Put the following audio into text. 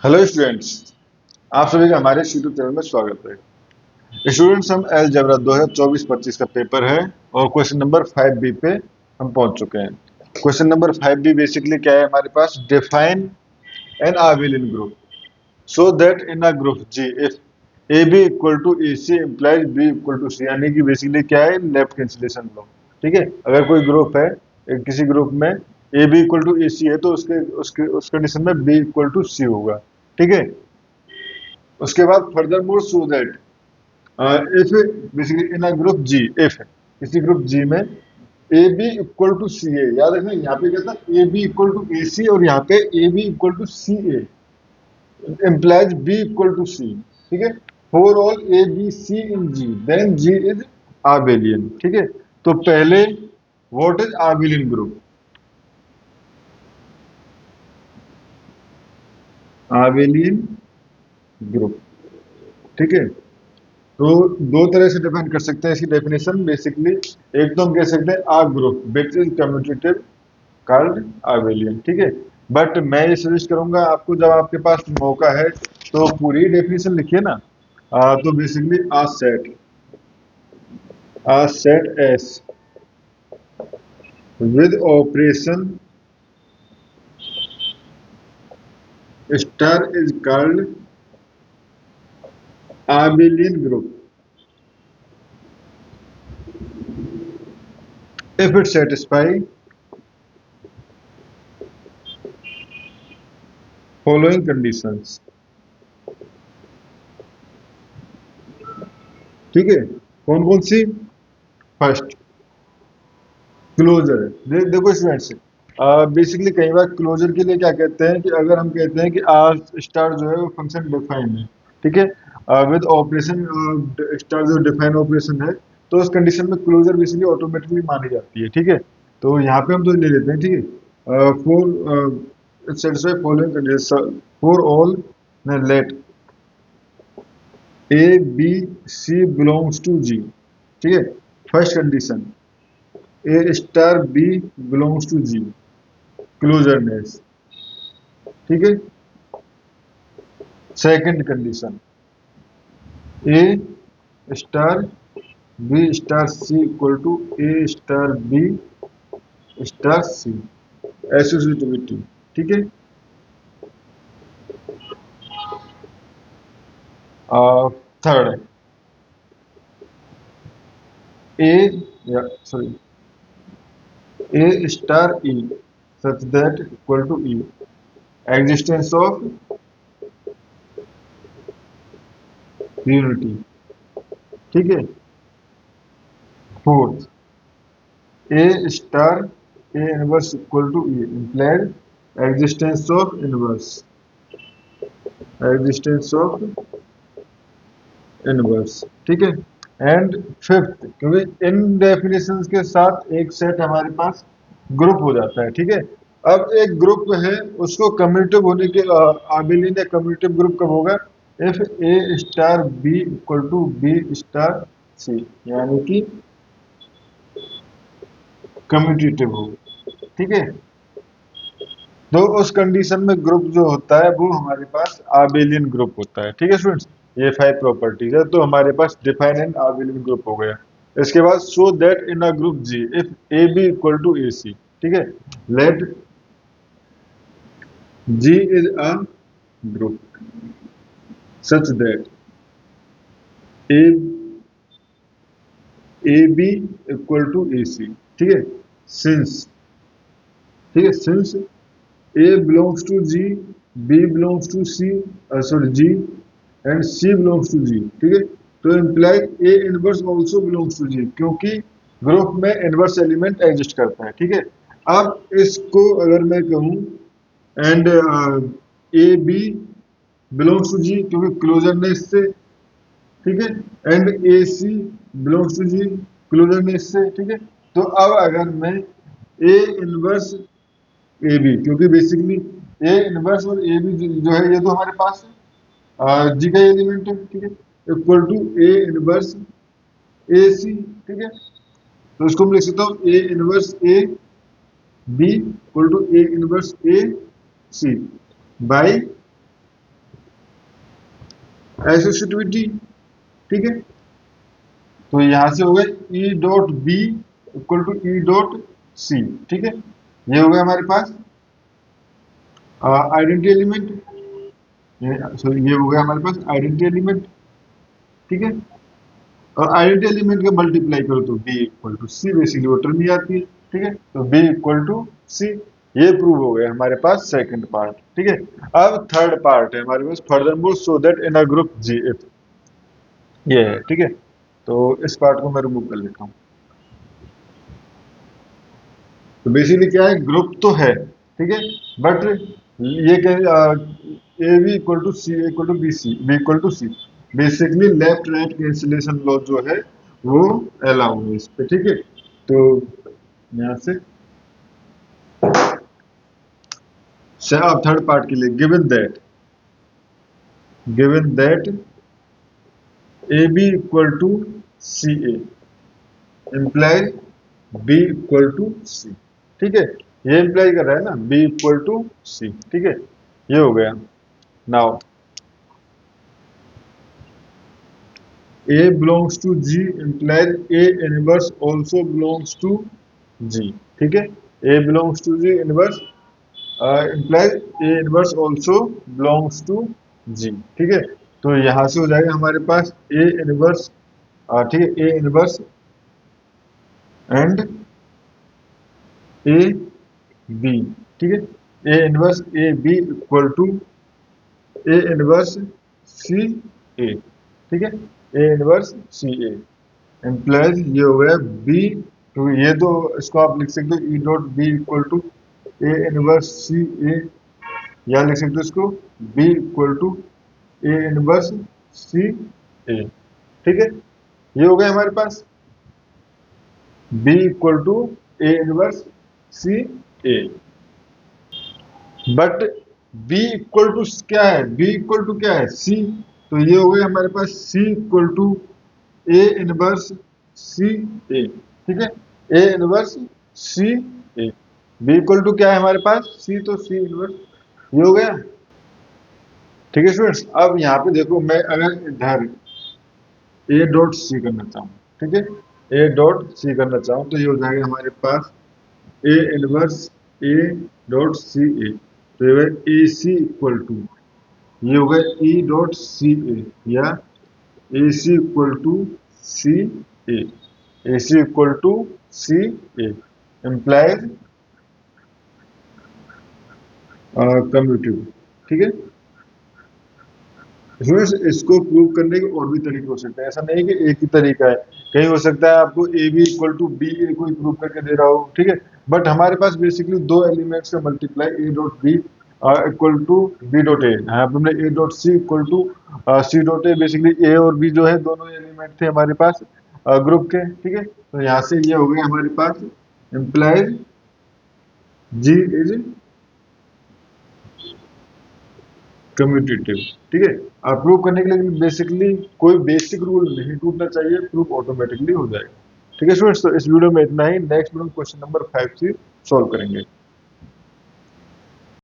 Hello students, आप सभी का हमारे यूट्यूब चैनल में स्वागत है। स्टूडेंट्स, हम अलजेब्रा 2024-25 का पेपर है और क्वेश्चन नंबर 5B पे हम पहुंच चुके हैं। क्वेश्चन नंबर 5B बेसिकली क्या है हमारे पास? Define an abelian group so that in a group G if A B equal to A C implies B equal to C, यानी कि बेसिकली क्या है? Left cancellation law. ठीक है, अगर कोई ग्रुप है, किसी ग्रुप में A B equal to A C है तो उसके उसके उस कंडीशन में बी इक्वल टू सी होगा। ठीक है, उसके बाद furthermore so that if basically in a group G, if किसी ग्रुप जी में A B equal to C A, याद रखना यहाँ पे क्या था? A B equal to A C और यहाँ पे A B equal to C A implies b equal to C. ठीक है, for all A B C in G then G is abelian. ठीक है, तो पहले व्हाट इज आबेलियन ग्रुप? आबेलियन ग्रुप, ठीक है, तो दो तरह से डिफाइन कर सकते हैं इसकी डेफिनेशन बेसिकली। एक तो हम कह सकते हैं a group which is commutative called abelian. ठीक है, बट मैं ये सजेस्ट करूंगा आपको, जब आपके पास मौका है तो पूरी डेफिनेशन लिखिए ना। तो basically a set S with operation star is called abelian group if it satisfies following conditions। ठीक है, कौन कौन सी? फर्स्ट, क्लोजर है। देखो स्टूडेंट्स, बेसिकली कई बार क्लोजर के लिए क्या कहते हैं कि अगर हम कहते हैं कि आर स्टार जो है वो फंक्शन डिफाइन है, ठीक है, विद ऑपरेशन स्टार जो डिफाइन ऑपरेशन है, तो उस कंडीशन में क्लोजर बेसिकली ऑटोमेटिकली मानी जाती है। ठीक है, तो यहाँ पे हम तो ले लेते हैं। ठीक है, for satisfy following condition for all let A B C belongs to G. ठीक है, first condition A star B belongs to G, closureness. ठीक है, second condition A star B star C equal to A star B star C, associativity. ठीक है, third A sorry A star E such that equal to E, existence of unity. ठीक है, fourth A star A inverse equal to E implied existence of inverse, existence of inverse. ठीक है, and fifth, क्योंकि इन definitions के साथ एक set हमारे पास group हो जाता है। ठीक है, अब एक ग्रुप है, उसको कम्यूटेटिव होने के आबेलियन या कम्यूटेटिव ग्रुप कब होगा? If A star B equal to B star C, यानी कि कम्यूटेटिव हो। ठीक है, तो उस कंडीशन में ग्रुप जो होता है वो हमारे पास आबेलियन ग्रुप होता है। ठीक है स्टूडेंट्स, ये 5 प्रॉपर्टीज है, तो हमारे पास डिफाइन एंड आबेलियन ग्रुप हो गया। इसके बाद show that in a group G if A B equal to A C. ठीक है, let G is a group such that A A B equal to A C. ठीक है, since, ठीक है, since A belongs to G, B belongs to C, sorry G, and C belongs to G। ठीक है, तो imply A inverse also belongs to G, क्योंकि group में inverse element exist करता है। ठीक है, अब इसको अगर मैं कहूँ and A B belongs to G, क्योंकि क्लोजर ने इससे, ठीक है, and A C belongs to G, closure ने इससे। ठीक है, तो अब अगर मैं ए इनवर्स ए बी, क्योंकि बेसिकली ए इनवर्स और ए बी जो है ये तो हमारे पास जी का एलिमेंट है। ठीक है, equal to A inverse A C. ठीक है, तो इसको मैं लिख सकता हूँ A inverse A B equal to A inverse A C by associativity, ठीक है। तो यहां से हो गए E dot B equal to E dot C, ठीक है। ये हो गया हमारे पास आइडेंटिटी एलिमेंट, ये हो गया हमारे पास आइडेंटिटी एलिमेंट, ठीक है। और आइडेंटिटी एलिमेंट का मल्टीप्लाई करो तो B equal to C, basically वो टर्म ही आती है, ठीक है। तो बी इक्वल टू सी, ये प्रूव हो गया हमारे पास सेकंड पार्ट, ठीक है। अब थर्ड पार्ट है हमारे पास, furthermore so that in a group G, if, ये है, ठीक है। तो इस पार्ट को मैं रिमूव कर लेता हूं। तो बेसिकली क्या है, ग्रुप तो है, ठीक है, बट ये क्या, A B equal to C equal to B C, B equal to C, basically left right cancellation law जो है वो अलाउ है इस पे, ठीक है। तो यहां से अब थर्ड पार्ट के लिए, given that A B equal to C A imply B equal to C, ठीक है। ये इम्प्लाई कर रहा है ना बी इक्वल टू सी, ठीक है। ये हो गया। Now A belongs to G implies A inverse also belongs to G, ठीक है। A belongs to G inverse implies A inverse also belongs to G, ठीक है। तो यहां से हो जाएगा हमारे पास A inverse, ठीक है, A inverse and A B, ठीक है। A inverse A B equal to A inverse C A, ठीक है। A inverse C A employees, ये हो गया बी, तो ये तो इसको आप लिख सकते हो E dot B equal to A inverse C A, या लिख सकते हो इसको B equal to A inverse C A, ठीक है। ये हो गया हमारे पास B equal to A inverse C A, but B equal to क्या है, बी इक्वल टू क्या है सी, तो ये हो गया हमारे पास C equal to A inverse C A, ठीक है। A inverse C A, B equal to क्या है हमारे पास सी, तो सी इनवर्स, ये हो गया, ठीक है स्टूडेंट्स। अब यहाँ पे देखो, मैं अगर इधर ए डॉट सी करना चाहूँ, ठीक है, ए डॉट सी करना चाहूँ तो ये हो जाएगा हमारे पास ए इनवर्स ए डॉट सी ए, तो ये ए सी इक्वल टू, ये हो गया ई डॉट सी ए, या A C equal to C A, A C equal to C A implies commutative, ठीक है। इसको प्रूव करने के और भी तरीके हो सकते हैं, ऐसा नहीं कि एक ही तरीका है। कहीं हो सकता है आपको A B equal to B A को प्रूव करके दे रहा हो, ठीक है। बट हमारे पास बेसिकली दो एलिमेंट्स का multiply A dot B equal to B dot A, यहाँ पे हमने A dot C equal to C dot A, basically A और बी जो है दोनों एलिमेंट थे हमारे पास ग्रुप के, ठीक है। तो यहाँ से ये हो गया हमारे पास इम्प्लाइज जी इज कम्यूटेटिव, ठीक है। और प्रूव करने के लिए बेसिकली कोई बेसिक रूल नहीं टूटना चाहिए, प्रूफ ऑटोमेटिकली हो जाएगा, ठीक है स्टूडेंट्स। तो इस वीडियो में इतना ही, नेक्स्ट वीडियो में क्वेश्चन नंबर 5 से सॉल्व करेंगे।